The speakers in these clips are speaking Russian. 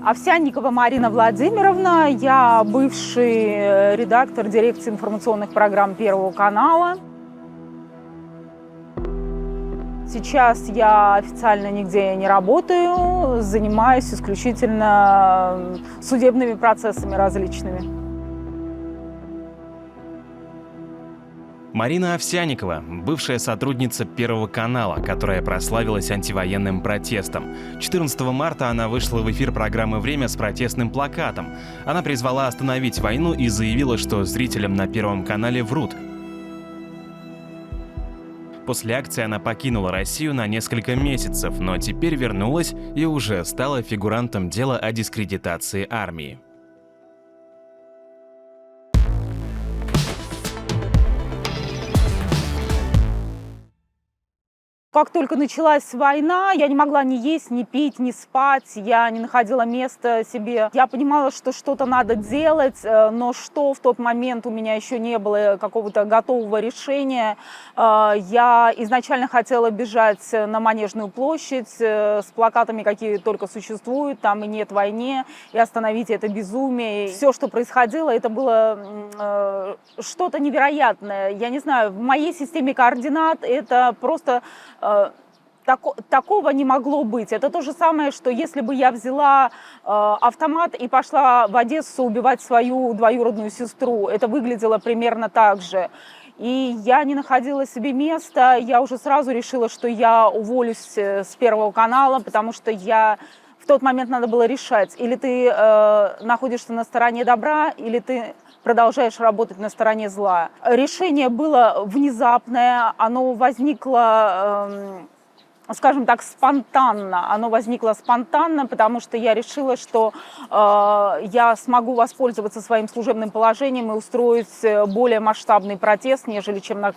Овсянникова Марина Владимировна, я бывший редактор дирекции информационных программ Первого канала. Сейчас я официально нигде не работаю, занимаюсь исключительно судебными процессами различными. Марина Овсянникова – бывшая сотрудница Первого канала, которая прославилась антивоенным протестом. 14 марта она вышла в эфир программы «Время» с протестным плакатом. Она призвала остановить войну и заявила, что зрителям на Первом канале врут. После акции она покинула Россию на несколько месяцев, но теперь вернулась и уже стала фигурантом дела о дискредитации армии. Как только началась война, я не могла ни есть, ни пить, ни спать, я не находила места себе. Я понимала, что что-то надо делать, но что в тот момент у меня еще не было какого-то готового решения. Я изначально хотела бежать на Манежную площадь с плакатами, какие только существуют, там и нет войне, и остановите это безумие. Все, что происходило, это было что-то невероятное. Я не знаю, в моей системе координат это просто... Такого не могло быть. Это то же самое, что если бы я взяла автомат и пошла в Одессу убивать свою двоюродную сестру, это выглядело примерно так же. И я не находила себе места, я уже сразу решила, что я уволюсь с Первого канала, потому что в тот момент надо было решать, или ты находишься на стороне добра, или ты продолжаешь работать на стороне зла. Решение было внезапное, оно возникло, скажем так, спонтанно. Оно возникло спонтанно, потому что я решила, что я смогу воспользоваться своим служебным положением и устроить более масштабный протест, нежели чем на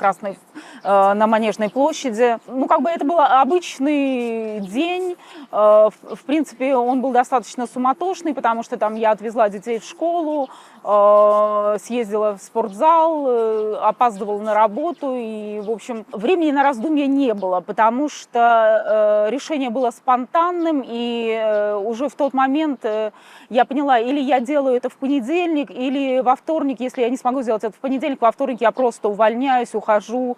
Манежной площади. Это был обычный день. В принципе, он был достаточно суматошный, потому что там я отвезла детей в школу, съездила в спортзал, опаздывала на работу. И, в общем, времени на раздумья не было, потому что решение было спонтанным. И уже в тот момент я поняла, или я делаю это в понедельник, или во вторник. Если я не смогу сделать это в понедельник, во вторник я просто увольняюсь, ухожу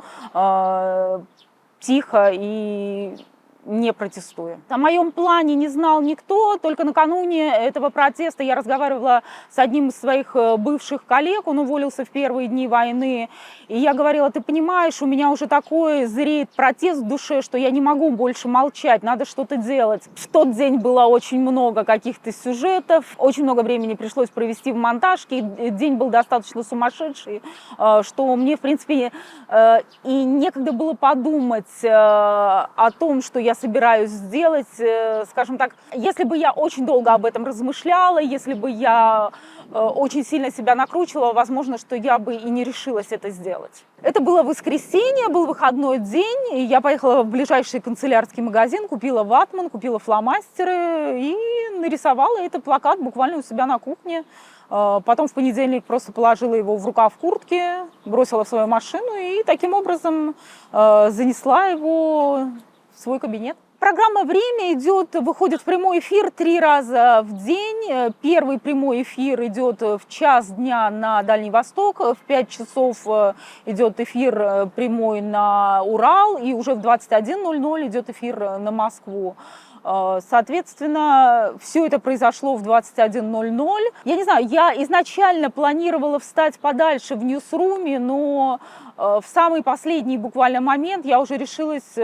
тихо и не протестую. О моем плане не знал никто, только накануне этого протеста я разговаривала с одним из своих бывших коллег, он уволился в первые дни войны, и я говорила: ты понимаешь, у меня уже такой зреет протест в душе, что я не могу больше молчать, надо что-то делать. В тот день было очень много каких-то сюжетов, очень много времени пришлось провести в монтажке, день был достаточно сумасшедший, что мне, в принципе, и некогда было подумать о том, что я собираюсь сделать, скажем так. Если бы я очень долго об этом размышляла, если бы я очень сильно себя накручивала, возможно, что я бы и не решилась это сделать. Это было воскресенье, был выходной день, и я поехала в ближайший канцелярский магазин, купила ватман, купила фломастеры и нарисовала этот плакат буквально у себя на кухне. Потом в понедельник просто положила его в рукав куртки, бросила в свою машину и таким образом занесла его в свой кабинет. Программа «Время» выходит в прямой эфир 3 раза в день. Первый прямой эфир идет в час дня на Дальний Восток, в 5 часов идет эфир прямой на Урал, и уже в 21:00 идет эфир на Москву. Соответственно, все это произошло в 21:00. Я не знаю, я изначально планировала встать подальше в ньюсруме, но в самый последний буквально момент я уже решилась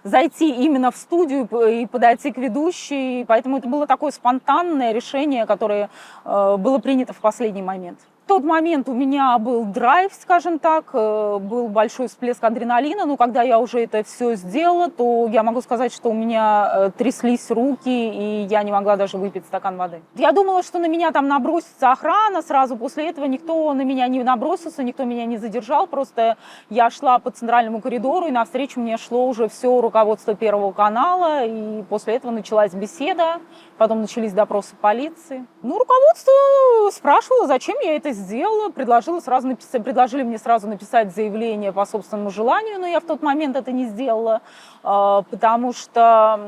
зайти именно в студию и подойти к ведущей. Поэтому это было такое спонтанное решение, которое было принято в последний момент. В тот момент у меня был драйв, скажем так, был большой всплеск адреналина, но когда я уже это все сделала, то я могу сказать, что у меня тряслись руки, и я не могла даже выпить стакан воды. Я думала, что на меня там набросится охрана, сразу после этого никто на меня не набросился, никто меня не задержал, просто я шла по центральному коридору, и навстречу мне шло уже все руководство Первого канала, и после этого началась беседа, потом начались допросы полиции. Руководство спрашивало, зачем я это сделала, предложили мне сразу написать заявление по собственному желанию, но я в тот момент это не сделала, потому что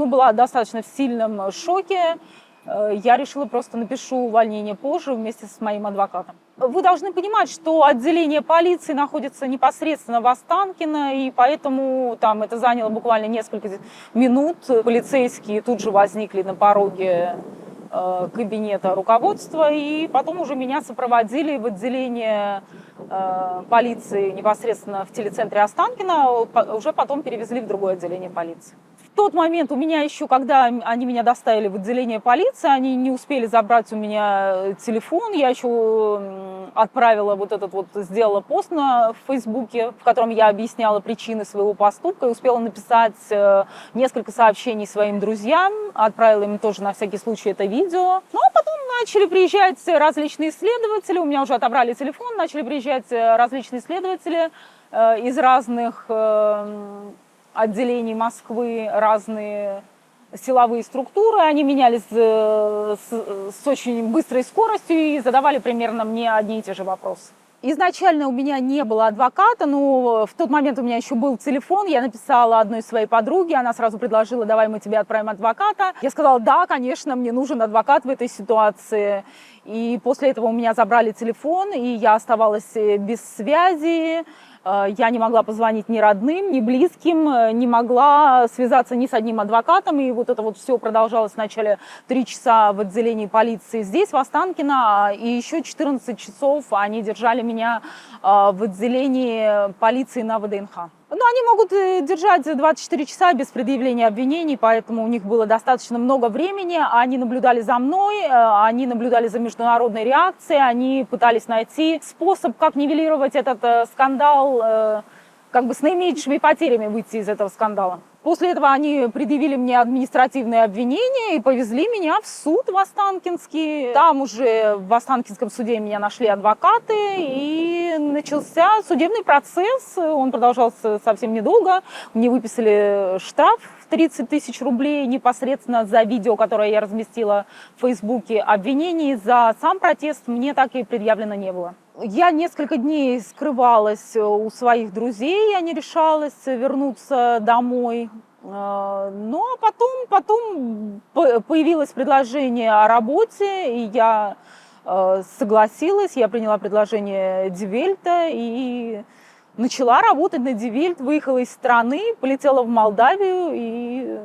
была достаточно в сильном шоке. Я решила просто напишу увольнение позже вместе с моим адвокатом. Вы должны понимать, что отделение полиции находится непосредственно в Останкино, и поэтому там это заняло буквально несколько минут. Полицейские тут же возникли на пороге кабинета руководства, и потом уже меня сопроводили в отделение полиции непосредственно в телецентре Останкино, уже потом перевезли в другое отделение полиции. В тот момент у меня еще, когда они меня доставили в отделение полиции, они не успели забрать у меня телефон. Я еще сделала пост в Фейсбуке, в котором я объясняла причины своего поступка и успела написать несколько сообщений своим друзьям, отправила им тоже на всякий случай это видео. Ну а потом начали приезжать различные следователи, у меня уже отобрали телефон, начали приезжать различные следователи из разных отделений Москвы, разные силовые структуры. Они менялись с очень быстрой скоростью и задавали примерно мне одни и те же вопросы. Изначально у меня не было адвоката, но в тот момент у меня еще был телефон. Я написала одной своей подруге, она сразу предложила: давай мы тебе отправим адвоката. Я сказала: да, конечно, мне нужен адвокат в этой ситуации. И после этого у меня забрали телефон, и я оставалась без связи. Я не могла позвонить ни родным, ни близким, не могла связаться ни с одним адвокатом. И вот это вот все продолжалось вначале 3 часа в отделении полиции здесь, в Останкино, и еще 14 часов они держали меня в отделении полиции на ВДНХ. Но они могут держать 24 часа без предъявления обвинений, поэтому у них было достаточно много времени. Они наблюдали за мной, они наблюдали за международной реакцией, они пытались найти способ, как нивелировать этот скандал, как бы с наименьшими потерями выйти из этого скандала. После этого они предъявили мне административные обвинения и повезли меня в суд в Останкинский. Там уже в Останкинском суде меня нашли адвокаты, и начался судебный процесс. Он продолжался совсем недолго. Мне выписали штраф в 30 тысяч рублей непосредственно за видео, которое я разместила в Фейсбуке. Обвинений за сам протест мне так и предъявлено не было. Я несколько дней скрывалась у своих друзей, я не решалась вернуться домой. Ну а потом появилось предложение о работе, и я согласилась, я приняла предложение Die Welt и начала работать на Die Welt, выехала из страны, полетела в Молдавию и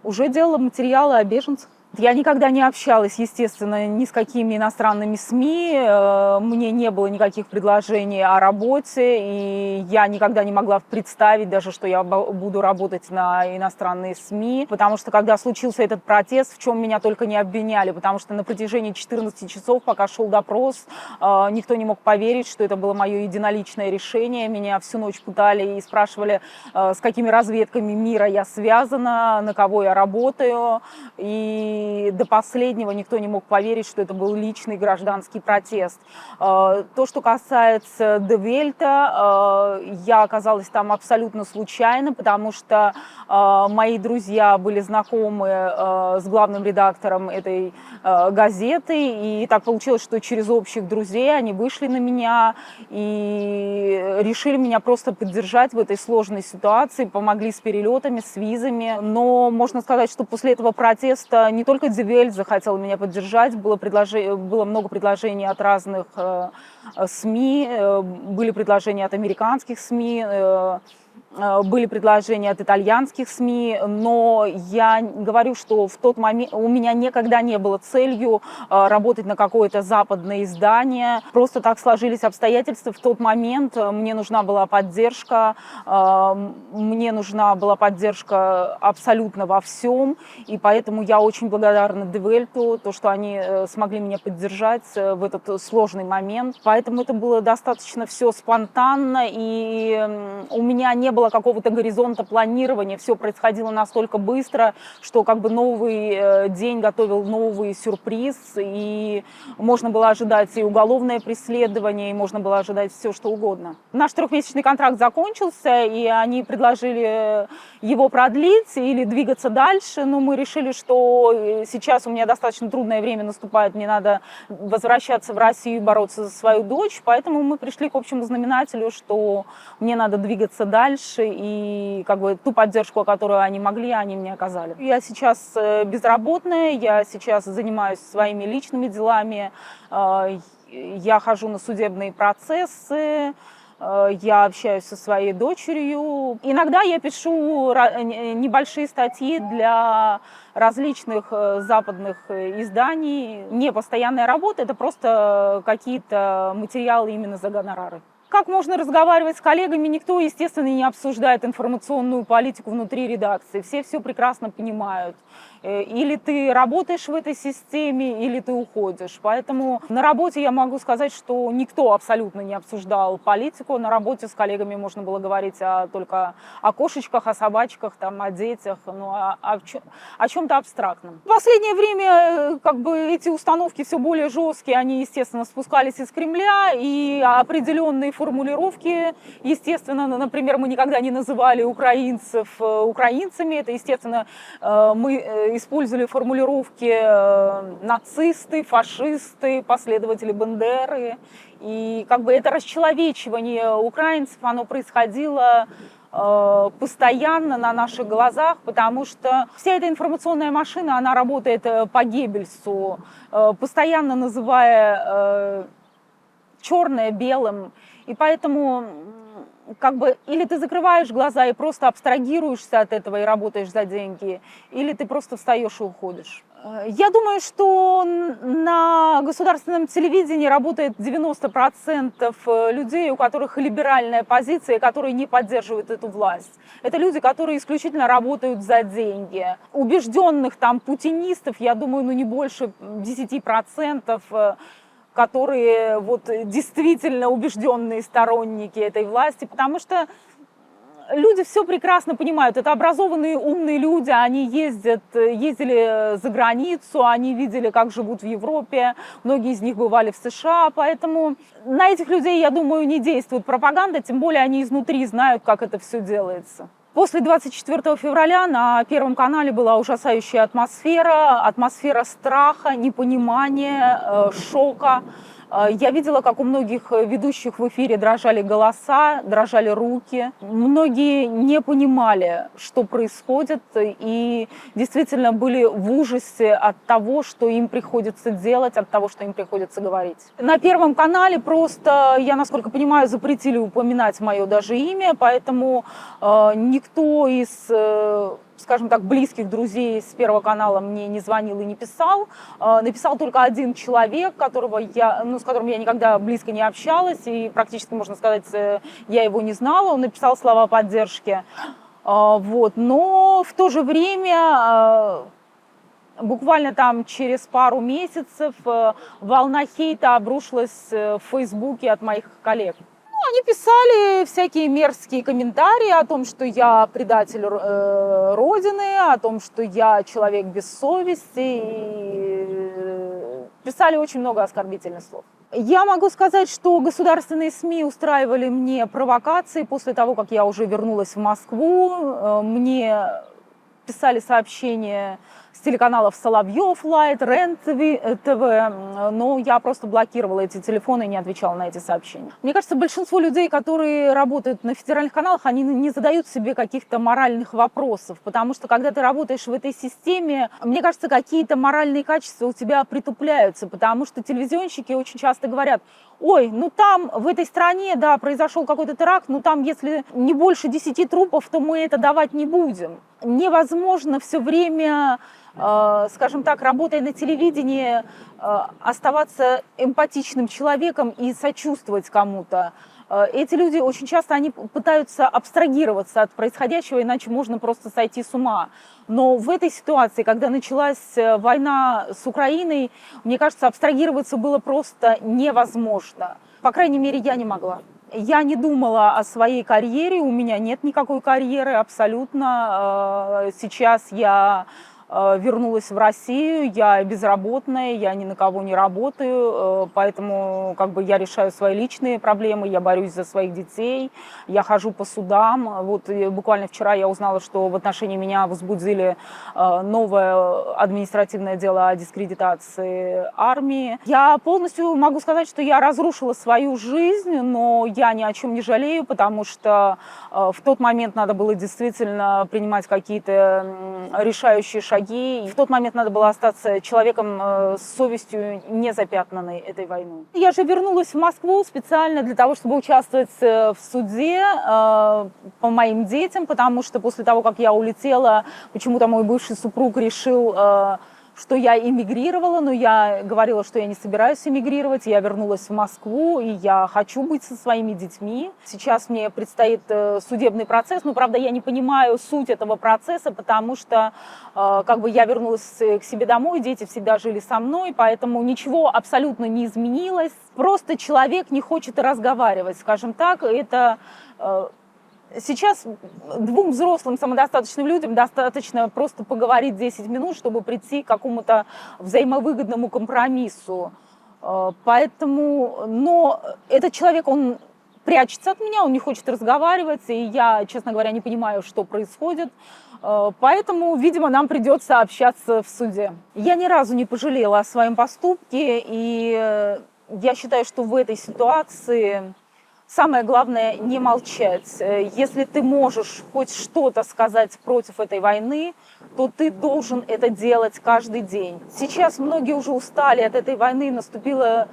уже делала материалы о беженцах. Я никогда не общалась, естественно, ни с какими иностранными СМИ, мне не было никаких предложений о работе, и я никогда не могла представить даже, что я буду работать на иностранные СМИ, потому что когда случился этот протест, в чем меня только не обвиняли, потому что на протяжении 14 часов, пока шел допрос, никто не мог поверить, что это было мое единоличное решение. Меня всю ночь пытали и спрашивали, с какими разведками мира я связана, на кого я работаю, и до последнего никто не мог поверить, что это был личный гражданский протест. То, что касается Die Welt, я оказалась там абсолютно случайно, потому что мои друзья были знакомы с главным редактором этой газеты, и так получилось, что через общих друзей они вышли на меня и решили меня просто поддержать в этой сложной ситуации, помогли с перелетами, с визами. Но можно сказать, что после этого протеста не только Die Welt захотела меня поддержать, было много предложений от разных СМИ, были предложения от американских СМИ, были предложения от итальянских СМИ, но я говорю, что в тот момент у меня никогда не было целью работать на какое-то западное издание. Просто так сложились обстоятельства. В тот момент мне нужна была поддержка абсолютно во всем, и поэтому я очень благодарна Die Welt, то, что они смогли меня поддержать в этот сложный момент. Поэтому это было достаточно все спонтанно, и у меня не было было какого-то горизонта планирования, все происходило настолько быстро, что как бы новый день готовил новый сюрприз, и можно было ожидать и уголовное преследование, и можно было ожидать все, что угодно. Наш трехмесячный контракт закончился, и они предложили его продлить или двигаться дальше, но мы решили, что сейчас у меня достаточно трудное время наступает, мне надо возвращаться в Россию и бороться за свою дочь, поэтому мы пришли к общему знаменателю, что мне надо двигаться дальше, и как бы ту поддержку, которую они могли, они мне оказали. Я сейчас безработная, я сейчас занимаюсь своими личными делами, я хожу на судебные процессы, я общаюсь со своей дочерью. Иногда я пишу небольшие статьи для различных западных изданий. Не постоянная работа, это просто какие-то материалы именно за гонорары. Как можно разговаривать с коллегами? Никто, естественно, не обсуждает информационную политику внутри редакции. Все прекрасно понимают. Или ты работаешь в этой системе, или ты уходишь. Поэтому на работе я могу сказать, что никто абсолютно не обсуждал политику. На работе с коллегами можно было говорить только о кошечках, о собачках, там, о детях, ну, о чем-то абстрактном. В последнее время как бы эти установки все более жесткие, они, естественно, спускались из Кремля, и определенные формулировки, естественно, например, мы никогда не называли украинцев украинцами, это, естественно, мы использовали формулировки нацисты, фашисты, последователи Бендеры, и как бы это расчеловечивание украинцев, оно происходило постоянно на наших глазах, потому что вся эта информационная машина, она работает по Геббельсу, постоянно называя черное белым, и поэтому как бы или ты закрываешь глаза и просто абстрагируешься от этого и работаешь за деньги, или ты просто встаешь и уходишь. Я думаю, что на государственном телевидении работает 90% людей, у которых либеральная позиция, которые не поддерживают эту власть. Это люди, которые исключительно работают за деньги. Убежденных там путинистов, я думаю, не больше 10%, которые вот действительно убежденные сторонники этой власти, потому что люди все прекрасно понимают. Это образованные, умные люди, они ездили за границу, они видели, как живут в Европе, многие из них бывали в США, поэтому на этих людей, я думаю, не действует пропаганда, тем более они изнутри знают, как это все делается. После 24 февраля на Первом канале была ужасающая атмосфера страха, непонимания, шока. Я видела, как у многих ведущих в эфире дрожали голоса, дрожали руки. Многие не понимали, что происходит, и действительно были в ужасе от того, что им приходится делать, от того, что им приходится говорить. На Первом канале просто, я, насколько понимаю, запретили упоминать мое даже имя, поэтому никто из, скажем так, близких друзей с Первого канала мне не звонил и не писал. Написал только один человек, с которым я никогда близко не общалась, и практически, можно сказать, я его не знала. Он написал слова поддержки. Вот. Но в то же время, буквально там через пару месяцев, волна хейта обрушилась в Фейсбуке от моих коллег. Они писали всякие мерзкие комментарии о том, что я предатель Родины, о том, что я человек без совести, и писали очень много оскорбительных слов. Я могу сказать, что государственные СМИ устраивали мне провокации после того, как я уже вернулась в Москву. Мне писали сообщения с телеканалов Соловьев Лайт, Рен ТВ, но я просто блокировала эти телефоны и не отвечала на эти сообщения. Мне кажется, большинство людей, которые работают на федеральных каналах, они не задают себе каких-то моральных вопросов, потому что когда ты работаешь в этой системе, мне кажется, какие-то моральные качества у тебя притупляются, потому что телевизионщики очень часто говорят: ой, ну там в этой стране, да, произошел какой-то теракт, но там если не больше 10 трупов, то мы это давать не будем. Невозможно все время, скажем так, работая на телевидении, оставаться эмпатичным человеком и сочувствовать кому-то. Эти люди очень часто они пытаются абстрагироваться от происходящего, иначе можно просто сойти с ума. Но в этой ситуации, когда началась война с Украиной, мне кажется, абстрагироваться было просто невозможно. По крайней мере, я не могла. Я не думала о своей карьере, у меня нет никакой карьеры абсолютно. Сейчас я вернулась в Россию, я безработная, я ни на кого не работаю, поэтому как бы я решаю свои личные проблемы, я борюсь за своих детей, я хожу по судам. Вот буквально вчера я узнала, что в отношении меня возбудили новое административное дело о дискредитации армии. Я полностью могу сказать, что я разрушила свою жизнь, но я ни о чем не жалею, потому что в тот момент надо было действительно принимать какие-то решающие шаги. И в тот момент надо было остаться человеком с совестью, не запятнанной этой войной. Я же вернулась в Москву специально для того, чтобы участвовать в суде по моим детям, потому что после того, как я улетела, почему-то мой бывший супруг решил, что я эмигрировала, но я говорила, что я не собираюсь эмигрировать, я вернулась в Москву, и я хочу быть со своими детьми. Сейчас мне предстоит судебный процесс, но, правда, я не понимаю суть этого процесса, потому что как бы я вернулась к себе домой, дети всегда жили со мной, поэтому ничего абсолютно не изменилось. Просто человек не хочет разговаривать, скажем так, это... Сейчас двум взрослым самодостаточным людям достаточно просто поговорить 10 минут, чтобы прийти к какому-то взаимовыгодному компромиссу. Поэтому, но этот человек, он прячется от меня, он не хочет разговаривать, и я, честно говоря, не понимаю, что происходит. Поэтому, видимо, нам придется общаться в суде. Я ни разу не пожалела о своем поступке, и я считаю, что в этой ситуации... Самое главное – не молчать. Если ты можешь хоть что-то сказать против этой войны, то ты должен это делать каждый день. Сейчас многие уже устали от этой войны, наступило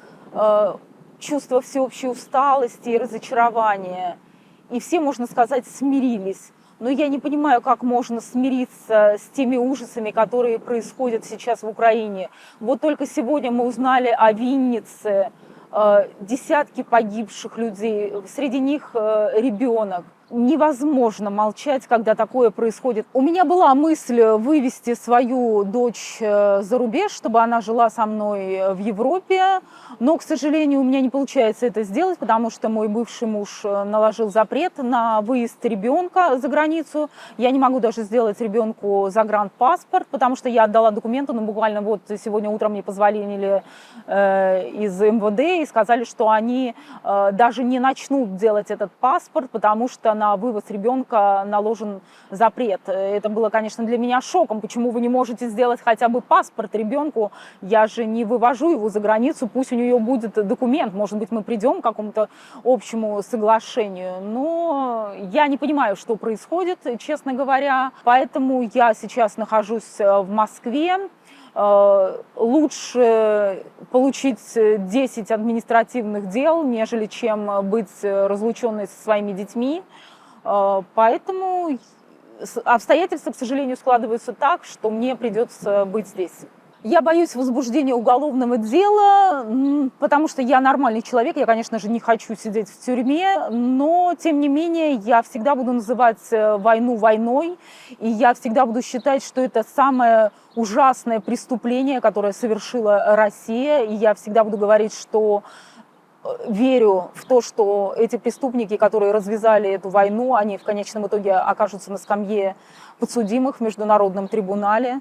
чувство всеобщей усталости и разочарования. И все, можно сказать, смирились. Но я не понимаю, как можно смириться с теми ужасами, которые происходят сейчас в Украине. Вот только сегодня мы узнали о Виннице, десятки погибших людей, среди них ребенок. Невозможно молчать, когда такое происходит. У меня была мысль вывести свою дочь за рубеж, чтобы она жила со мной в Европе, но, к сожалению, у меня не получается это сделать, потому что мой бывший муж наложил запрет на выезд ребенка за границу. Я не могу даже сделать ребенку загранпаспорт, потому что я отдала документы, но буквально вот сегодня утром мне позвонили из МВД и сказали, что они даже не начнут делать этот паспорт, потому что на вывоз ребенка наложен запрет. Это было, конечно, для меня шоком. Почему вы не можете сделать хотя бы паспорт ребенку? Я же не вывожу его за границу, пусть у нее будет документ. Может быть, мы придем к какому-то общему соглашению. Но я не понимаю, что происходит, честно говоря. Поэтому я сейчас нахожусь в Москве. Лучше получить 10 административных дел, нежели чем быть разлученной со своими детьми. Поэтому обстоятельства, к сожалению, складываются так, что мне придется быть здесь. Я боюсь возбуждения уголовного дела, потому что я нормальный человек, я, конечно же, не хочу сидеть в тюрьме, но, тем не менее, я всегда буду называть войну войной, и я всегда буду считать, что это самое ужасное преступление, которое совершила Россия, и я всегда буду говорить, что верю в то, что эти преступники, которые развязали эту войну, они в конечном итоге окажутся на скамье подсудимых в Международном трибунале.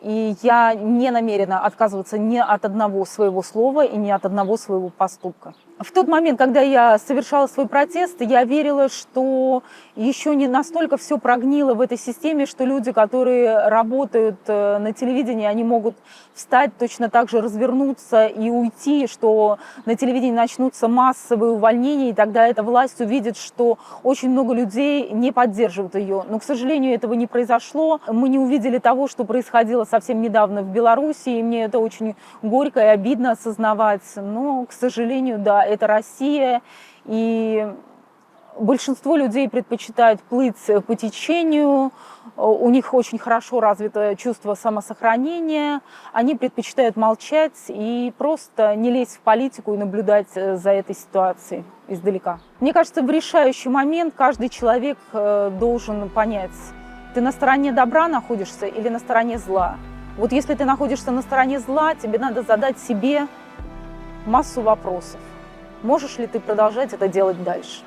И я не намерена отказываться ни от одного своего слова и ни от одного своего поступка. В тот момент, когда я совершала свой протест, я верила, что еще не настолько все прогнило в этой системе, что люди, которые работают на телевидении, они могут встать, точно так же развернуться и уйти, что на телевидении начнутся массовые увольнения, и тогда эта власть увидит, что очень много людей не поддерживают ее. Но, к сожалению, этого не произошло. Мы не увидели того, что происходило совсем недавно в Беларуси, и мне это очень горько и обидно осознавать. Но, к сожалению, да, это Россия, и большинство людей предпочитают плыть по течению, у них очень хорошо развито чувство самосохранения, они предпочитают молчать и просто не лезть в политику и наблюдать за этой ситуацией издалека. Мне кажется, в решающий момент каждый человек должен понять, ты на стороне добра находишься или на стороне зла. Вот если ты находишься на стороне зла, тебе надо задать себе массу вопросов. Можешь ли ты продолжать это делать дальше?